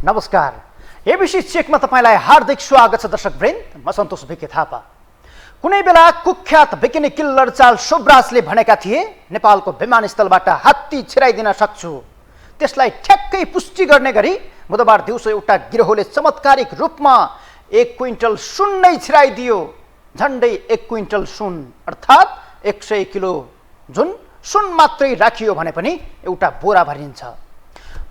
नमस्कार। एबिसी चेकमा तपाईलाई हार्दिक स्वागत छ दर्शकवृन्द। म सन्तोष भिके थापा। कुनै बेला कुख्यात बिकिनी किल्लर चाल सुब्रासले भनेका थिए नेपालको विमानस्थलबाट हात्ती छिराइदिन सक्छु। त्यसलाई ठ्याक्कै पुष्टि गर्ने गरी बुधबार दिउँसो एउटा गिरोहले चमत्कारिक रूपमा 1 क्विन्टल सुन नै छिराइदियो। झन्डै 1 क्विन्टल सुन अर्थात् 100 किलो, जुन सुन मात्रै राखियो भने पनि एउटा बोरा भरिन्छ।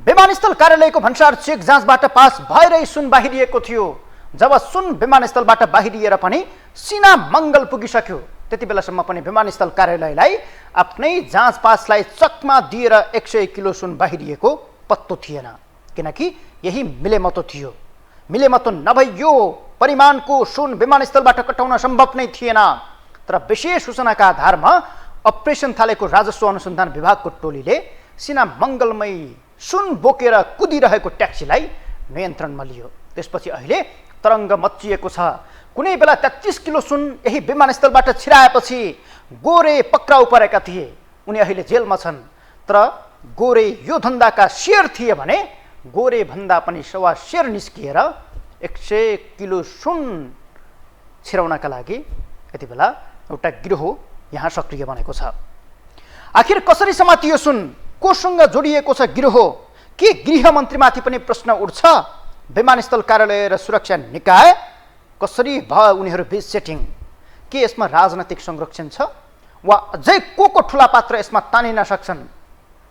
विमानस्थल कार्यालयको भन्सार चेक जाँचबाट पास भएरै सुन बाहिरिएको थियो। जब सुन विमानस्थलबाट बाहिरिएर पनि सिना मङ्गल पुगिसक्यो, त्यति बेलासम्म पनि विमानस्थल कार्यालयलाई आफ्नै जाँच पासलाई चकमा दिएर 100 किलो सुन बाहिरिएको पत्तो थिएन, किनकि यही मिलेमतो थियो। मिलेमतो नभई यो परिमाणको सुन विमानस्थलबाट कटाउन सम्भव नै थिएन। तर विशेष सूचनाका आधारमा अपरेसन थालेको राजस्व अनुसन्धान विभागको टोलीले सिना मङ्गलमै सुन बोकेर कुदिरहेको ट्याक्सीलाई नियन्त्रणमा लियो। त्यसपछि अहिले तरङ्ग मच्चिएको छ। कुनै बेला 33 किलो सुन यही विमानस्थलबाट छिराएपछि गोरे पक्राउ परेका थिए। उनी अहिले जेलमा छन्। तर गोरे यो धन्दाका शेर थिए भने गोरे भन्दा पनि सवा शेर निस्किएर 100 किलो सुन छिराउनका लागि यति बेला एउटा गिरोह यहाँ सक्रिय बनेको छ। आखिर कसरी समातियो सुन? कोसँग जोडिएको छ गिरोह? के गृहमन्त्रीमाथि पनि प्रश्न उठ्छ? विमानस्थल कार्यालय र सुरक्षा निकाय कसरी भयो उनीहरू बीच सेटिङ? के यसमा राजनैतिक संरक्षण छ वा अझै को ठुला पात्र यसमा तानिन सक्छन्?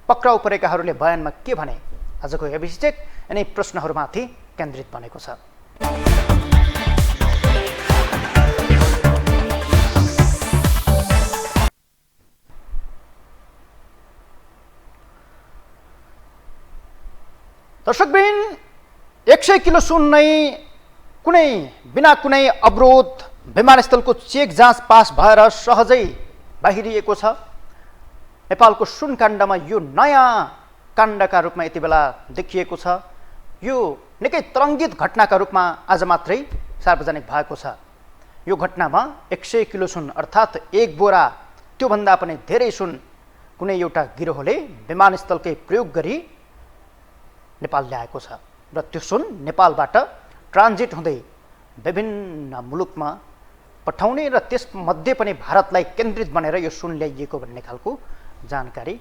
पक्राउ परेकाहरूले बयानमा के भने? आजको एबिसी चेक यिनै प्रश्नहरूमाथि केन्द्रित बनेको छ। दर्शकवृन्द, 100 किलो सुन नै बिना कुनै अवरोध विमानस्थलको चेक जाँच पास भएर सहजै बाहिरिएको छ। नेपालको सुन काण्डमा यो नयाँ काण्डका रूपमा यति बेला देखिएको छ। यो निकै तरङ्गित घटनाका रूपमा आज मात्रै सार्वजनिक भएको छ। यो घटनामा 100 किलो सुन अर्थात् 1 बोरा, त्योभन्दा पनि धेरै सुन कुनै एउटा गिरोहले विमानस्थलकै प्रयोग गरी नेपाल ल्याएको छ र त्यो सुन नेपालबाट ट्रान्जिट हुँदै विभिन्न मुलुकमा पठाउने र त्यसमध्ये पनि भारतलाई केन्द्रित बनेर यो सुन ल्याइएको भन्ने खालको जानकारी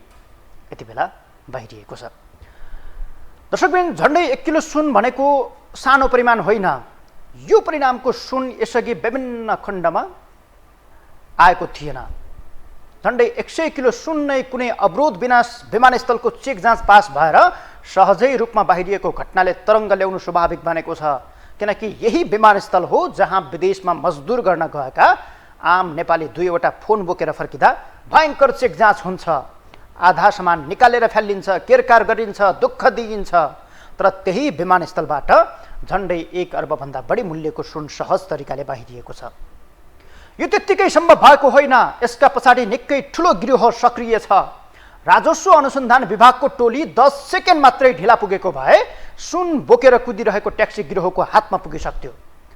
यति बेला बाहिरिएको छ। दर्शकवृन्द, झन्डै 1 किलो सुन भनेको सानो परिमाण होइन। यो परिणामको सुन यसअघि विभिन्न खण्डमा आएको थिएन। झन्डै 100 किलो सुन नै कुनै अवरोध बिना विमानस्थलको चेक जाँच पास भएर सहजै रूपमा बाहिरिएको घटनाले तरङ्ग ल्याउनु स्वाभाविक बनेको छ। किनकि यही विमानस्थल हो जहाँ विदेशमा मजदुर गर्न गएका आम नेपाली 2वटा फोन बोकेर फर्किँदा भयङ्कर चेक जाँच हुन्छ। आधा सामान निकालेर फ्यालिन्छ, केरकार गरिन्छ, दुःख दिइन्छ। तर त्यही विमानस्थलबाट झन्डै 1 अर्बभन्दा बढी मूल्यको सुन सहज तरिकाले बाहिरिएको छ। यो त्यत्तिकै सम्भव भएको होइन। यसका पछाडि निकै ठुलो गिरोह सक्रिय छ। राजस्व अनुसन्धान विभागको टोली 10 सेकेन्ड मात्रै ढिला पुगेको भए सुन बोकेर कुदिरहेको ट्याक्सी गिरोहको हातमा पुगिसक्थ्यो।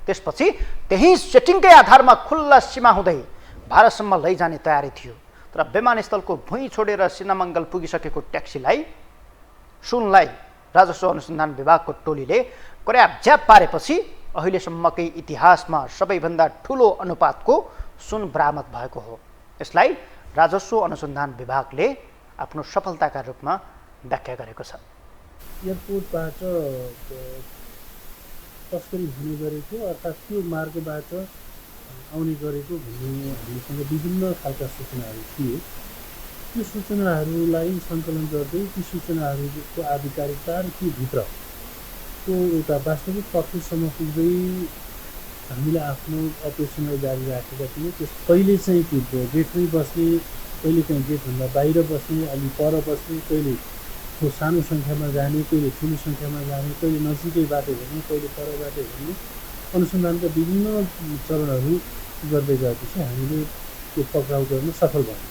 त्यसपछि त्यही सेटिङकै आधारमा खुल्ला सीमा हुँदै भारतसम्म लैजाने तयारी थियो। तर विमानस्थलको भुइँ छोडेर सिनामङ्गल पुगिसकेको ट्याक्सीलाई, सुनलाई राजस्व अनुसन्धान विभागको टोलीले कर्याप्झ्याप पारेपछि अहिलेसम्मकै इतिहासमा सबैभन्दा ठुलो अनुपातको सुन बरामद भएको हो। यसलाई राजस्व अनुसन्धान विभागले आफ्नो सफलताका रूपमा व्याख्या गरेको छ। एयरपोर्टबाट तस्करी हुने गरेको अर्थात् त्यो मार्गबाट आउने गरेको भन्ने हामीसँग विभिन्न खालका सूचनाहरू थिए। त्यो सूचनाहरूलाई सङ्कलन गर्दै ती सूचनाहरूको आधिकारिकता र त्योभित्रको एउटा वास्तविक तथ्यसम्म पुग्दै हामीले आफ्नो अपरेसनलाई जारी राखेका थियौँ। त्यस पहिले चाहिँ त्यो गेटमै बस्ने, कहिले काहीँ गेटभन्दा बाहिर बस्ने, अलि पर बस्ने, कहिले सानो सङ्ख्यामा जाने, कहिले ठुलो सङ्ख्यामा जाने, कहिले नजिकैबाट हेर्ने, कहिले परबाट हेर्ने, अनुसन्धानका विभिन्न चरणहरू गर्दै गएपछि हामीले त्यो पक्राउ गर्न सफल भयौँ।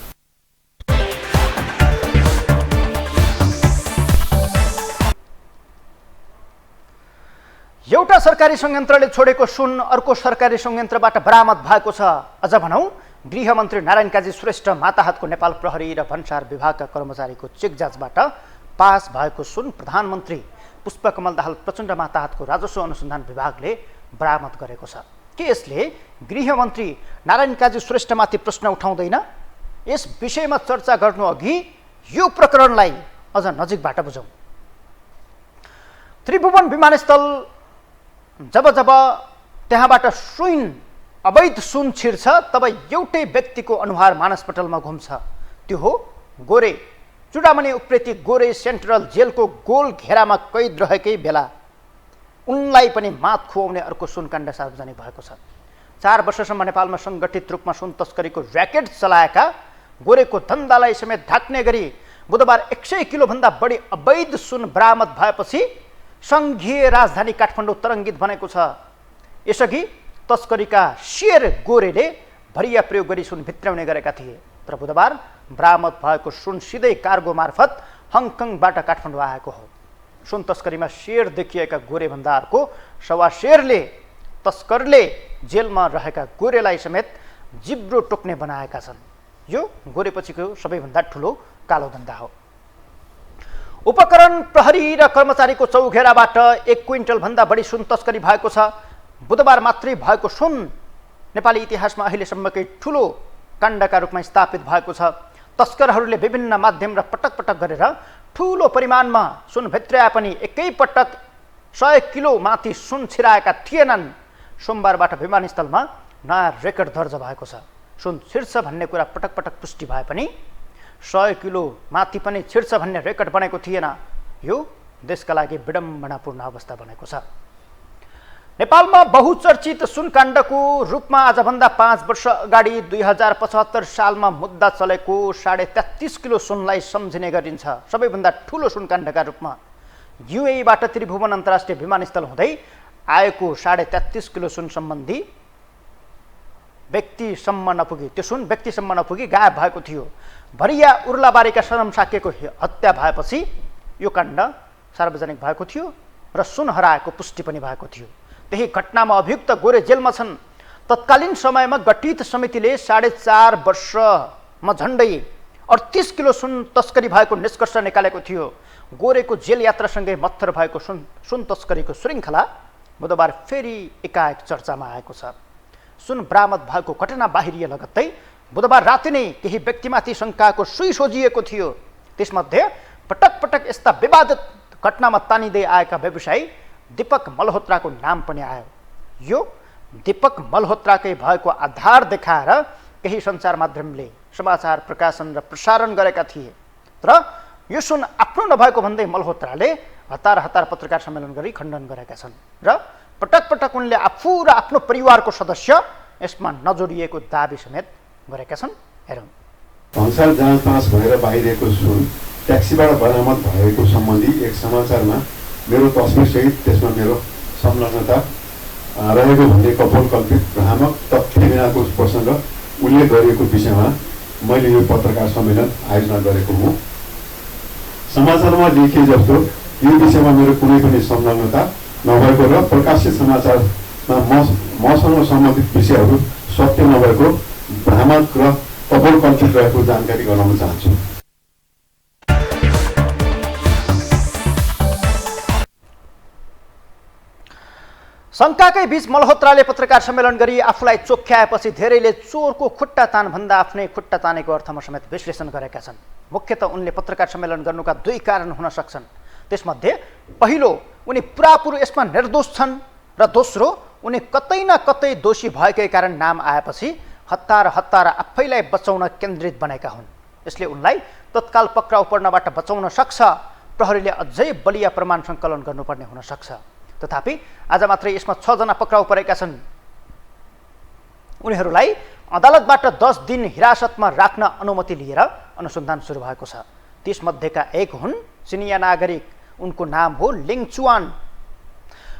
एउटा सरकारी संयन्त्रले छोडेको सुन अर्को सरकारी संयन्त्रबाट बरामद भएको छ। अझ भनौँ, गृहमन्त्री नारायण काजी श्रेष्ठ माताहतको नेपाल प्रहरी र भन्सार विभागका कर्मचारीको चेक जाँचबाट पास भएको सुन प्रधानमन्त्री पुष्पकमल दाहाल प्रचण्ड माताहतको राजस्व अनुसन्धान विभागले बरामद गरेको छ। के यसले गृहमन्त्री नारायण काजी श्रेष्ठमाथि प्रश्न उठाउँदैन? यस विषयमा चर्चा गर्नु अघि यो प्रकरणलाई अझ नजिकबाट बुझौँ। त्रिभुवन विमानस्थल जब त्यहाँबाट अवैध सुन छिर्छ तब एउटै व्यक्तिको अनुहार मानसपटलमा घुम्छ। त्यो हो गोरे। चुडामणि उप्रेती गोरे सेन्ट्रल जेलको गोल घेरामा कैद रहेकै बेला उनलाई पनि मात खुवाउने अर्को सुनकाण्ड सार्वजनिक भएको छ। 4 वर्षसम्म नेपालमा सङ्गठित रूपमा सुन तस्करीको र्याकेट चलाएका गोरेको धन्दालाई समेत ढाक्ने गरी बुधबार 100 किलोभन्दा बढी अवैध सुन बरामद भएपछि सङ्घीय राजधानी काठमाडौँ तरङ्गित बनेको छ। यसअघि तस्करीका शेर गोरेले भरिया प्रयोग गरी सुन भित्राउने गरेका थिए, तर बुधबार बरामद भएको सुन सिधै कार्गो मार्फत हङकङबाट काठमाडौँ आएको हो। सुन तस्करीमा शेर देखिएका गोरेभन्दा अर्को सवा शेरले तस्करले जेलमा रहेका गोरेलाई समेत जिब्रो टोक्ने बनाएका छन्। यो गोरेपछिको सबैभन्दा ठुलो कालो धन्दा हो। उपकरण प्रहरी र कर्मचारीको चौघेराबाट 1 क्विन्टलभन्दा बढी सुन तस्करी भएको छ। बुधबार मात्रै भएको सुन नेपाली इतिहासमा अहिलेसम्मकै ठुलो काण्डका रूपमा स्थापित भएको छ। तस्करहरूले विभिन्न माध्यम र पटक पटक गरेर ठुलो परिमाणमा सुन भित्राए पनि एकैपटक 100 किलो माथि सुन छिराएका थिएनन्। सोमबारबाट विमानस्थलमा नयाँ रेकर्ड दर्ज भएको छ। सुन छिर्छ भन्ने कुरा पटक पटक पुष्टि भए पनि 100 किलो माथि पनि छिर्छ भन्ने रेकर्ड बनेको थिएन। यो देशका लागि विडम्बनापूर्ण अवस्था बनेको छ। नेपालमा बहुचर्चित सुनकाण्डको रूपमा आजभन्दा 5 वर्ष अगाडि 2075 सालमा मुद्दा चलेको 33.5 किलो सुनलाई सम्झिने गरिन्छ। सबैभन्दा ठुलो सुनकाण्डका रूपमा युएईबाट त्रिभुवन अन्तर्राष्ट्रिय विमानस्थल हुँदै आएको 33.5 किलो सुन सम्बन्धी व्यक्तिसम्म नपुगी त्यो सुन व्यक्तिसम्म नपुगी गायब भएको थियो। भरिया उर्लाबारीका शरम साकेको हत्या भएपछि यो काण्ड सार्वजनिक भएको थियो र सुन हराएको पुष्टि पनि भएको थियो। त्यही घटनामा अभियुक्त गोरे जेलमा छन्। तत्कालीन समयमा गठित समितिले 4.5 वर्षमा झन्डै 38 किलो सुन तस्करी भएको निष्कर्ष निकालेको थियो। गोरेको जेल यात्रासँगै मत्थर भएको सुन तस्करीको श्रृङ्खला बुधबार फेरि एकाएक चर्चामा आएको छ। सुन बरामद भएको घटना बाहिरिए लगत्तै बुधबार राति नै केही व्यक्तिमाथि शङ्काको सुई सोझिएको थियो। त्यसमध्ये पटक पटक यस्ता विवादित घटनामा तानिँदै आएका व्यवसायी दीपक मल्होत्राको नाम पनि आयो। यो दीपक मल्होत्राकै भएको आधार देखाएर केही सञ्चार माध्यमले समाचार प्रकाशन र प्रसारण गरेका थिए, तर यो सुन आफ्नो नभएको भन्दै मल्होत्राले हतार हतार पत्रकार सम्मेलन गरी खण्डन गरेका छन् र पटक पटक उनले आफू र आफ्नो परिवारको सदस्य यसमा नजोडिएको दाबी समेत गरेका छन्। हेरौँ। भन्सार जाँच पास भएर बाहिरिएको सुन ट्याक्सीबाट बरामद भएको सम्बन्धी एक समाचारमा मेरो तस्बिरसहित त्यसमा मेरो संलग्नता रहेको भन्ने कपोलकल्पित भ्रामक तथ्य बिनाको प्रसङ्ग उल्लेख गरिएको विषयमा मैले यो पत्रकार सम्मेलन आयोजना गरेको हुँ। समाचारमा लेखिए जस्तो यो विषयमा मेरो कुनै पनि संलग्नता नभएको र प्रकाशित समाचारमा मसँग सम्बन्धित विषयहरू सत्य नभएको भ्रामक र कपोलकल्पित रहेको जानकारी गराउन चाहन्छु। शङ्काकै बीच मल्होत्राले पत्रकार सम्मेलन गरी आफूलाई चोख्याएपछि धेरैले चोरको खुट्टा तान भन्दा आफ्नै खुट्टा तानेको अर्थमा समेत विश्लेषण गरेका छन्। मुख्यतः उनले पत्रकार सम्मेलन गर्नुका 2 कारण हुन सक्छन्। त्यसमध्ये पहिलो, उनी पुरापुरो यसमा निर्दोष छन् र दोस्रो, उनी कतै न कतै दोषी भएकै कारण नाम आएपछि हतार हतार आफैलाई बचाउन केन्द्रित बनेका हुन्। यसले उनलाई तत्काल पक्राउ पर्नबाट बचाउन सक्छ। प्रहरीले अझै बलिया प्रमाण सङ्कलन गर्नुपर्ने हुन सक्छ। तथापि आज मात्रै यसमा 6 जना पक्राउ परेका छन्। उनीहरूलाई अदालतबाट 10 दिन हिरासतमा राख्न अनुमति लिएर अनुसन्धान सुरु भएको छ। त्यसमध्येका एक हुन् चिनिया नागरिक, उनको नाम हो लिङचुवान।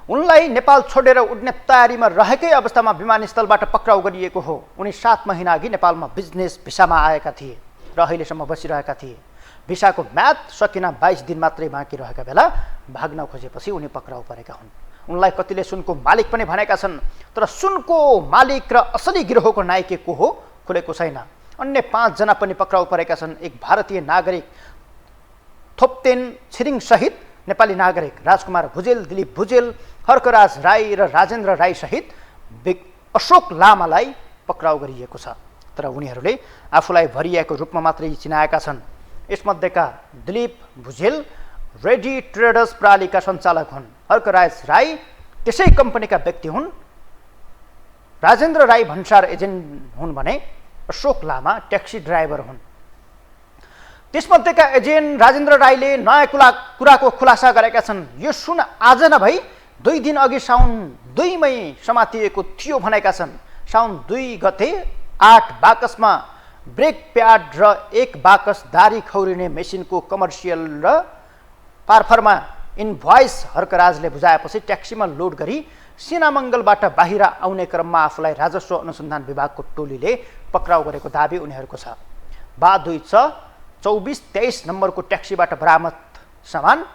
उनलाई नेपाल छोडेर उड्ने तयारीमा रहेकै अवस्थामा विमानस्थलबाट पक्राउ गरिएको हो। उनी 7 महिना अघि नेपालमा बिजनेस भिसामा आएका थिए र अहिलेसम्म बसिरहेका थिए। भिसाको म्याद सकिन 22 दिन मात्रै बाँकी रहेका बेला भाग्न खोजेपछि उनी पक्राउ परेका हुन्। उनलाई कतिले सुनको मालिक पनि भनेका छन्, तर सुनको मालिक र असली गिरोहको नायक को हो खुलेको छैन। अन्य 5 जना पनि पक्राउ परेका छन्। एक भारतीय नागरिक थोप्तेन छिरिङ सहित नेपाली नागरिक राजकुमार भुजेल, दिलीप भुजेल, हर्कराज राई र राजेन्द्र राई सहित अशोक लामालाई पक्राउ गरिएको छ। तर उनीहरूले आफूलाई भरियाको रूपमा मात्रै चिनाएका छन्। यसमध्येका दिलीप भुजेल रेडी ट्रेडर्स प्रणालीका सञ्चालक हुन्। हर्कराज राई त्यसै कम्पनीका व्यक्ति हुन्। राजेन्द्र राई भन्सार एजेन्ट हुन् भने अशोक लामा ट्याक्सी ड्राइभर हुन्। त्यसमध्येका एजेन्ट राजेन्द्र राईले नयाँ कुराको खुलासा गरेका छन्। यो सुन आज नभई 2 दिन अघि साउन 2 मै समातिएको थियो भनेका छन्। साउन 2 गते 8 बाकसमा ब्रेक प्याड र 1 बाकस दारी खौरिने मेसिनको कमर्सियल र पार्फरमा इन्भोइस हर्कराजले बुझाएपछि ट्याक्सीमा लोड गरी सिनामङ्गलबाट बाहिर आउने क्रममा आफूलाई राजस्व अनुसन्धान विभागको टोलीले पक्राउ गरेको दाबी उनीहरूको छ। बा 2423 नम्बरको ट्याक्सीबाट बरामद सामान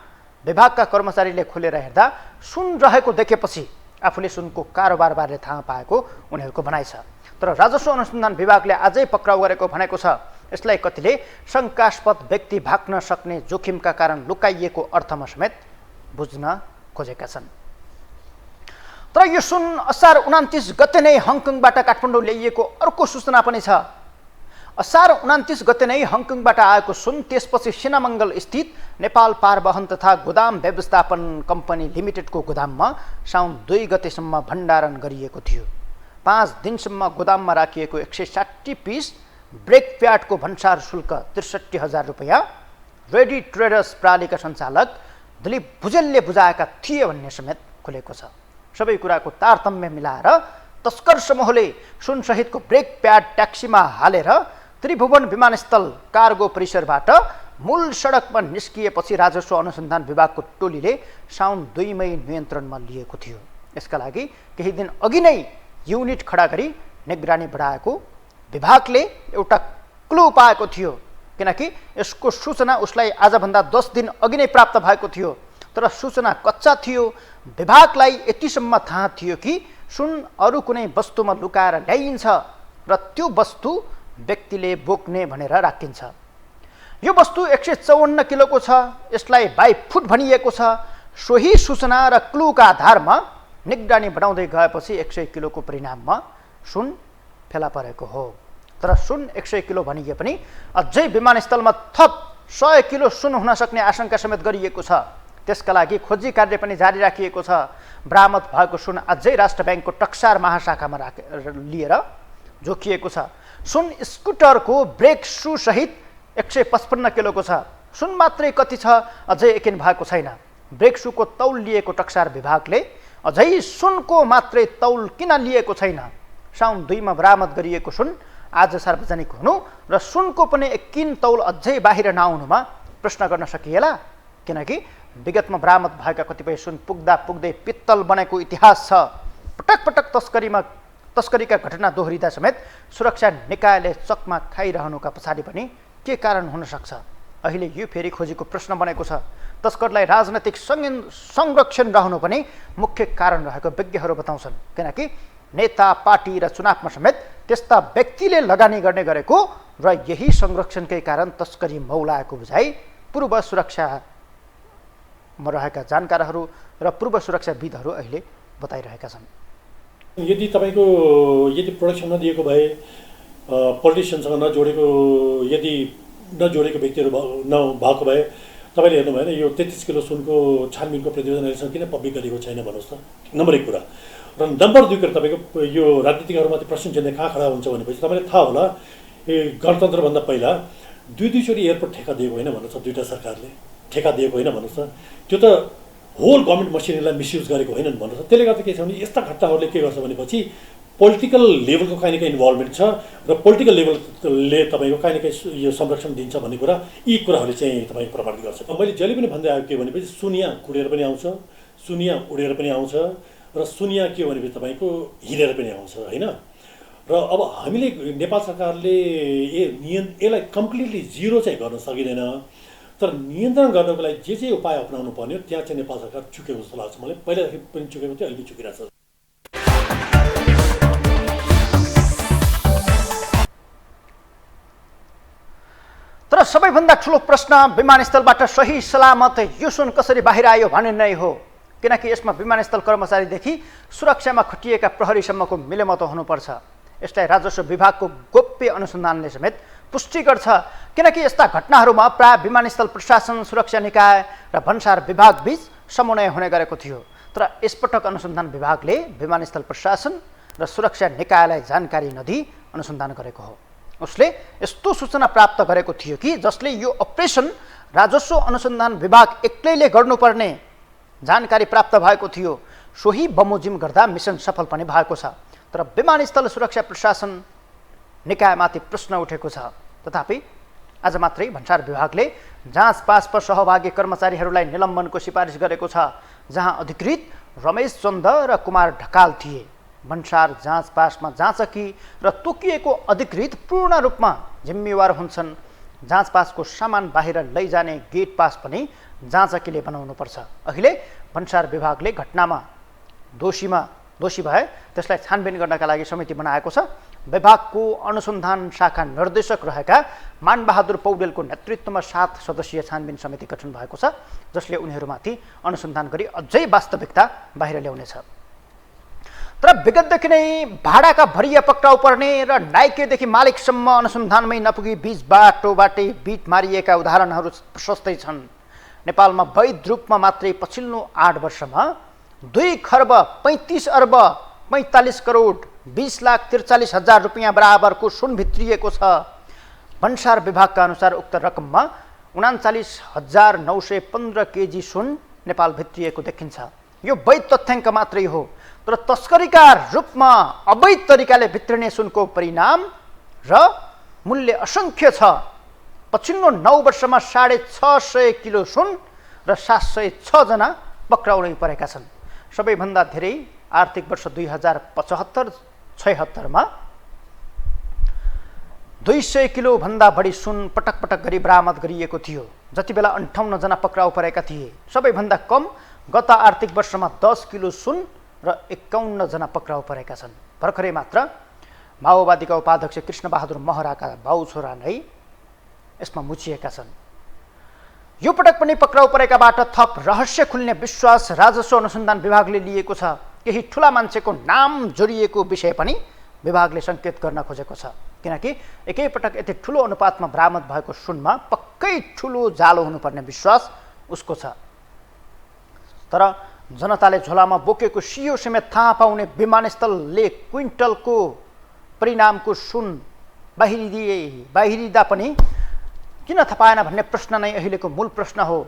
विभागका कर्मचारीले खोलेर हेर्दा सुन रहेको देखेपछि आफूले सुनको कारोबारबारे थाहा पाएको उनीहरूको भनाइ छ। तर राजस्व अनुसन्धान विभागले अझै पक्राउ गरेको भनेको छ। यसलाई कतिले शङ्कास्पद व्यक्ति भाग्न सक्ने जोखिमका कारण लुकाइएको अर्थमा समेत बुझ्न खोजेका छन्। तर यो सुन असार 29 गते नै हङकङबाट काठमाडौँ ल्याइएको अर्को सूचना पनि छ। असार 29 गते नै हङकङबाट आएको सुन त्यसपछि सिनामङ्गल स्थित नेपाल पारवहन तथा गोदाम व्यवस्थापन कम्पनी लिमिटेडको गोदाममा साउन 2 गतेसम्म भण्डारण गरिएको थियो। 5 दिनसम्म गोदाममा राखिएको 160 पिस ब्रेक प्याडको भन्सार शुल्क 63,000 रुपैयाँ रेडी ट्रेडर्स प्रणालीका सञ्चालक दिलीप भुजेलले बुझाएका थिए भन्ने समेत खुलेको छ। सबै कुराको तारतम्य मिलाएर तस्कर समूहले सुनसहितको ब्रेक प्याड ट्याक्सीमा हालेर त्रिभुवन विमानस्थल कार्गो परिसरबाट मूल सडकमा निस्किएपछि राजस्व अनुसन्धान विभागको टोलीले साउन 2 मई नियन्त्रणमा लिएको थियो। यसका लागि केही दिन अघि नै युनिट खडा गरी निगरानी बढाएको विभागले एउटा क्लू पाएको थियो। किनकि यसको सूचना उसलाई आजभन्दा 10 दिन अघि नै प्राप्त भएको थियो। तर सूचना कच्चा थियो। विभागलाई यतिसम्म थाहा थियो कि सुन अरू कुनै वस्तुमा लुकाएर ल्याइन्छ र त्यो वस्तु व्यक्तिले बोक्ने भनेर राखिन्छ। यो वस्तु 154 किलोको छ। यसलाई 22 फुट भनिएको छ। सोही सूचना र क्लूका आधारमा निगरानी बढाउँदै गएपछि 100 किलोको परिणाममा सुन फेला परेको हो। तर सुन 100 किलो भनिए पनि अझै विमानस्थलमा थप 100 किलो सुन हुन सक्ने आशंका समेत गरिएको छ। त्यसका लागि खोजी कार्य पनि जारी राखिएको छ। बरामद भएको सुन अझै राष्ट्र ब्याङ्कको टक्सार महाशाखामा लिएर जोखिएको छ। सुन स्कुटरको ब्रेक सु सहित 155 किलोको छ। सुन मात्रै कति छ अझै यकिन भएको छैन। ब्रेक सुको तौल लिएको टक्सार विभागले अझै सुनको मात्रै तौल किन लिएको छैन। साउन 2 मा बरामद गरिएको सुन आज सार्वजनिक हुनु र सुनको पनि एकिन तौल अझै बाहिर नआउनुमा प्रश्न गर्न सकिएला। किनकि विगतमा बरामद भएका कतिपय सुन पुग्दा पुग्दै पित्तल बनेको इतिहास छ। पटक पटक तस्करीका घटना दोहोरिँदा समेत सुरक्षा निकायले चकमा खाइरहनुका पछाडि पनि के कारण हुन सक्छ? अहिले यो फेरि खोजीको प्रश्न बनेको छ। तस्करलाई राजनैतिक संरक्षण रहनु पनि मुख्य कारण रहेको विज्ञहरू बताउँछन्। किनकि नेता पार्टी र चुनावमा समेत त्यस्ता व्यक्तिले लगानी गर्ने गरेको र यही संरक्षणकै कारण तस्करी मौलाएको बुझाइ पूर्व सुरक्षामा रहेका जानकारहरू र पूर्व सुरक्षाविदहरू अहिले बताइरहेका छन्। यदि तपाईँको प्रोडक्सनमा दिएको भए पोलिटिसियनसँग नजोडेको व्यक्तिहरू नभएको भए तपाईँले हेर्नु भएन यो 33 किलो सुनको छानबिनको प्रतिवेदन अहिलेसम्म किन पब्लिक गरेको छैन भन्नुहोस् त। नम्बर 1 कुरा। र नम्बर 2 कुरा, तपाईँको यो राजनीतिकहरूमाथि प्रश्न चिन्ह कहाँ खडा हुन्छ भनेपछि तपाईँलाई थाहा होला गणतन्त्रभन्दा पहिला 2 चोटि एयरपोर्ट ठेका दिएको होइन भन्नुहोस् त। 2टा सरकारले ठेका दिएको होइन भन्नुहोस् त। त्यो त होल गभर्मेन्ट मसिनरीलाई मिसयुज गरेको होइन भन्नुहोस् त। त्यसले गर्दा के छ भने यस्ता घटनाहरूले के गर्छ भनेपछि पोलिटिकल लेभलको काहीँ न काहीँ इन्भल्भमेन्ट छ र पोलिटिकल लेभलले तपाईँको काहीँ न काहीँ यो संरक्षण दिन्छ भन्ने कुरा यी कुराहरूले चाहिँ तपाईँको प्रमाणित गर्छ। मैले जहिले पनि भन्दै आएको के भनेपछि सुनिया कुडेर पनि आउँछ, सुनिया उडेर पनि आउँछ र सुनिया के हो भनेपछि तपाईँको हिँडेर पनि आउँछ होइन। र अब हामीले नेपाल सरकारले यसलाई कम्प्लिटली जिरो चाहिँ गर्न सकिँदैन। तर नियन्त्रण गर्नको लागि जे उपाय अपनाउनु पर्ने हो त्यहाँ चाहिँ नेपाल सरकार चुकेको जस्तो लाग्छ मलाई। पहिलादेखि पनि चुकेको थियो, अहिले चुकिरहेको छ। तर सबैभन्दा ठुलो प्रश्न विमानस्थलबाट सही सलामत यो सुन कसरी बाहिर आयो भन्ने नै हो, किनकि यसमा विमानस्थल कर्मचारीदेखि सुरक्षामा खटिएका प्रहरीसम्मको मिलेमतो हुनुपर्छ। यसलाई राजस्व विभागको गोप्य अनुसन्धानले समेत पुष्टि गर्छ, किनकि यस्ता घटनाहरूमा प्राय विमानस्थल प्रशासन, सुरक्षा निकाय र भन्सार विभाग बीच समन्वय हुने गरेको थियो। तर यसपटक अनुसन्धान विभागले विमानस्थल प्रशासन र सुरक्षा निकायलाई जानकारी नदिई अनुसन्धान गरेको हो। उसले यस्तो सूचना प्राप्त गरेको थियो कि जसले यो अपरेसन राजस्व अनुसन्धान विभाग एक्लैले गर्नुपर्ने जानकारी प्राप्त भएको थियो। सोही बमोजिम गर्दा मिसन सफल पनि भएको छ। तर विमानस्थल सुरक्षा प्रशासन निकायमाथि प्रश्न उठेको छ। तथापि आज मात्रै भन्सार विभागले जाँच पासमा सहभागी कर्मचारीहरूलाई निलम्बनको सिफारिस गरेको छ, जहाँ अधिकृत रमेश चन्द र कुमार ढकाल थिए। भन्सार जाँच पासमा जाँचकी र तोकिएको अधिकृत पूर्ण रूपमा जिम्मेवार हुन्छन्। जाँच पासको सामान बाहिर लैजाने गेट पास पनि जाँचकीले बनाउनुपर्छ। अहिले भन्सार विभागले घटनामा दोषी भए त्यसलाई छानबिन गर्नका लागि समिति बनाएको छ। विभागको अनुसन्धान शाखा निर्देशक रहेका मानबहादुर पौडेलको नेतृत्वमा 7 सदस्यीय छानबिन समिति गठन भएको छ, जसले उनीहरूमाथि अनुसन्धान गरी अझै वास्तविकता बाहिर ल्याउनेछ। तर विगतदेखि नै भाडाका भरिया पक्राउ पर्ने र नाइकेदेखि मालिकसम्म अनुसन्धानमै नपुगी बीच बाटोबाटै बिट मारिएका उदाहरणहरू प्रशस्तै छन्। नेपालमा वैध रूपमा मात्रै पछिल्लो 8 वर्षमा 2 खर्ब 35 अर्ब 45 करोड 20,43,000 रुपियाँ बराबरको सुन भित्रिएको छ। भन्सार विभागका अनुसार उक्त रकममा 39,915 केजी सुन नेपाल भित्रिएको देखिन्छ। यो वैध तथ्याङ्क मात्रै हो, तर तस्करीका रूपमा अवैध तरिकाले भित्रिने सुनको परिणाम र मूल्य असङ्ख्य छ। पछिल्लो 9 वर्षमा 650 किलो सुन र 706 जना पक्राउ परेका छन्। सबैभन्दा धेरै आर्थिक वर्ष 2075-76 मा 200 किलो भन्दा बढी सुन पटक पटक गरी बरामद गरिएको थियो। जति बेला 58 जना पक्राउ परेका थिए। सबैभन्दा कम गत आर्थिक वर्षमा 10 किलो सुन र 51 जना पक्राउ परेका छन्। भर्खरै मात्र माओवादीका उपाध्यक्ष कृष्णबहादुर महराका बाउ छोरा नै यसमा मुछिएका छन्। यो पटक पनि पक्राउ परेकाबाट थप रहस्य खुल्ने विश्वास राजस्व अनुसन्धान विभागले लिएको छ। केही ठुला मान्छेको नाम जोडिएको विषय पनि विभागले सङ्केत गर्न खोजेको छ, किनकि एकैपटक यति ठुलो अनुपातमा बरामद भएको सुनमा पक्कै ठुलो जालो हुनुपर्ने विश्वास उसको छ। तर जनताले झोलामा बोकेको सियो समेत थाहा पाउने विमानस्थलले क्विन्टलको परिणामको सुन बाहिरिँदा पनि किन थपाएन भन्ने प्रश्न नै अहिलेको मूल प्रश्न हो।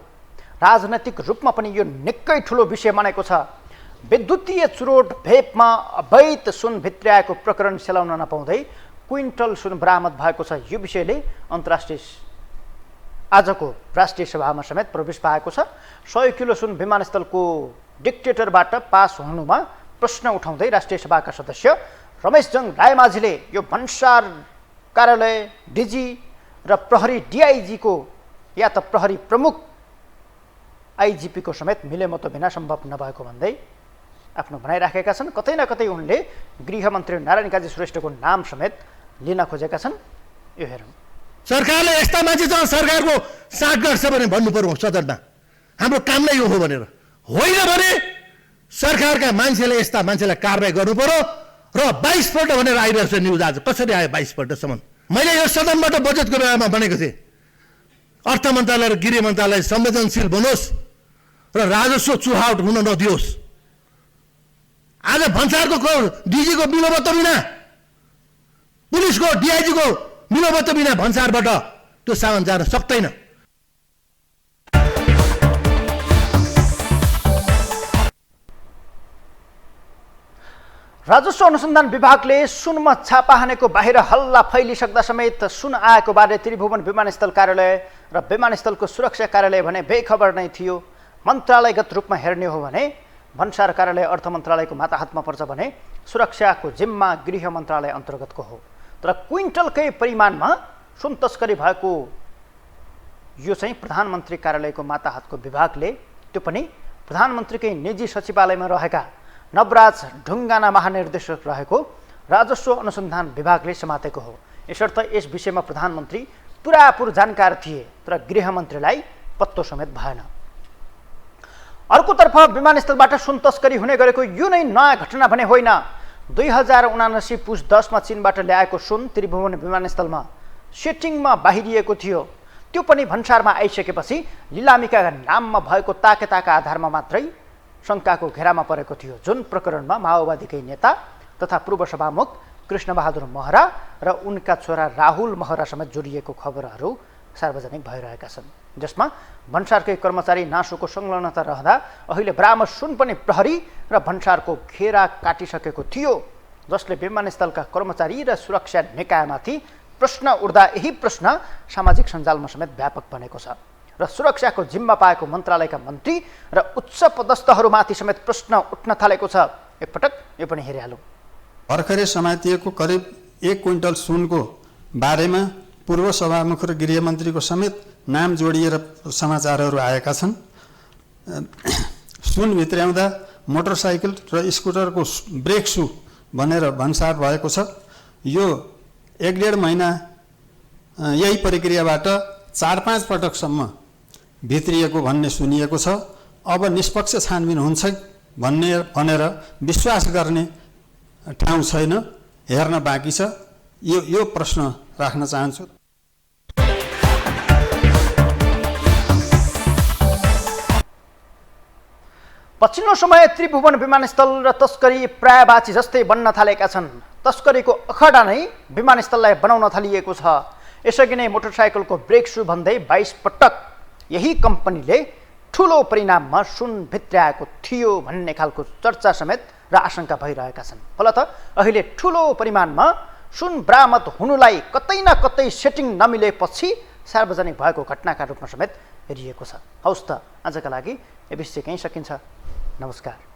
राजनैतिक रूपमा पनि यो निकै ठुलो विषय बनेको छ। विद्युतीय चुरोट भेपमा अवैध सुन भित्र्याएको प्रकरण सेलाउन नपाउँदै क्विन्टल सुन बरामद भएको छ। यो विषयले आजको राष्ट्रिय सभामा समेत प्रवेश पाएको छ। 100 किलो सुन विमानस्थलको डिक्टेटरबाट पास हुनुमा प्रश्न उठाउँदै राष्ट्रिय सभाका सदस्य रमेशजङ रायमाझीले यो भन्सार कार्यालय डिजी र प्रहरी डिआइजीको या त प्रहरी प्रमुख आइजिपीको समेत मिलेमतो बिना सम्भव नभएको भन्दै आफ्नो भनाइराखेका छन्। कतै न कतै उनले गृहमन्त्री नारायण काजी श्रेष्ठको नाम समेत लिन खोजेका छन्। यो हेरौँ। सरकारले यस्ता मान्छेसँग सरकारको साथ गर्छ भने भन्नु पर्यो सदनमा, हाम्रो काम नै यो हो भनेर। होइन भने सरकारका मान्छेले यस्ता मान्छेलाई कारबाही गर्नु पर्यो। र 22 पल्ट भनेर आइरहेको छ न्युज। आज कसरी आयो 22 पल्टसम्म? मैले यो सदनबाट बजेटको बेलामा भनेको थिएँ, अर्थ मन्त्रालय र गृह मन्त्रालय संवेदनशील बनोस् र राजस्व चुहावट हुन नदियोस्। आज भन्सारको डिजीको मिलोमतो बिना, पुलिसको डिआइजीको मिलोमतो बिना भन्सारबाट त्यो सामान जान सक्दैन। राजस्व अनुसन्धान विभागले सुनमा छापा हानेको बाहिर हल्ला फैलिसक्दा समेत सुन आएको बारे त्रिभुवन विमानस्थल कार्यालय र विमानस्थलको सुरक्षा कार्यालय भने बेखबर नै थियो। मन्त्रालयगत रूपमा हेर्ने हो भने भन्सार कार्यालय अर्थ मन्त्रालयको माताहतमा पर्छ भने सुरक्षाको जिम्मा गृह मन्त्रालय अन्तर्गतको हो। तर क्विन्टलकै परिमाणमा सुन तस्करी भएको यो चाहिँ प्रधानमन्त्री कार्यालयको माताहतको विभागले, त्यो पनि प्रधानमन्त्रीकै निजी सचिवालयमा रहेका नवराज ढुङ्गाना महानिर्देशक रहेको राजस्व अनुसन्धान विभागले समातेको हो। यसर्थ यस विषयमा प्रधानमन्त्री पुरापुर जानकार थिए, तर गृहमन्त्रीलाई पत्तो समेत भएन। अर्कोतर्फ विमानस्थलबाट सुन तस्करी हुने गरेको यो नै नयाँ घटना भने होइन। 2079 पुस 10 मा चीनबाट ल्याएको सुन त्रिभुवन विमानस्थलमा सेटिङमा बाहिरिएको थियो। त्यो पनि भन्सारमा आइसकेपछि लिलामीका नाममा भएको ताकेताका आधारमा मात्रै शङ्काको घेरामा परेको थियो, जुन प्रकरणमा माओवादीकै नेता तथा पूर्व सभामुख कृष्णबहादुर महरा र उनका छोरा राहुल महरा समेत जोडिएको खबरहरू सार्वजनिक भइरहेका छन्, जसमा भन्सारकै कर्मचारी नासुको संलग्नता रहँदा अहिले बरामद सुन पनि प्रहरी र भन्सारको घेरा काटिसकेको थियो, जसले विमानस्थलका कर्मचारी र सुरक्षा निकायमाथि प्रश्न उठ्दा यही प्रश्न सामाजिक सञ्जालमा समेत व्यापक बनेको छ र सुरक्षाको जिम्मा पाएको मन्त्रालयका मन्त्री र उच्च पदस्थहरूमाथि समेत प्रश्न उठ्न थालेको छ। एकपटक यो पनि हेरिहालौँ। भर्खरै समातिएको करिब 1 क्विन्टल सुनको बारेमा पूर्व सभामुख र गृहमन्त्रीको समेत नाम जोडिएर समाचारहरू आएका छन्। सुन भित्र्याउँदा मोटरसाइकल र स्कुटरको ब्रेक सु भनेर भन्सार भएको छ। यो 1.5 महिना यही प्रक्रियाबाट 4-5 पटकसम्म भित्रिएको भन्ने सुनिएको छ। अब निष्पक्ष छानबिन हुन्छ भनेर विश्वास गर्ने ठाउँ छैन, हेर्न बाँकी छ। यो प्रश्न राख्न चाहन्छु। पछिल्लो समय त्रिभुवन विमानस्थल र तस्करी प्रायबाची जस्तै बन्न थालेका छन्। तस्करीको अखडा नै विमानस्थललाई बनाउन थालिएको छ। यसअघि नै मोटरसाइकलको ब्रेक सु भन्दै 22 पटक यही कम्पनीले ठुलो परिणाममा सुन भित्र्याएको थियो भन्ने खालको चर्चा समेत र आशंका भइरहेका छन्। फलत अहिले ठुलो परिमाणमा सुन बरामद हुनुलाई कतै न कतै सेटिङ नमिलेपछि सार्वजनिक भएको घटनाका रूपमा समेत हेरिएको छ। हौस् त, आजका लागि यो विषय कहीँ सकिन्छ। नमस्कार।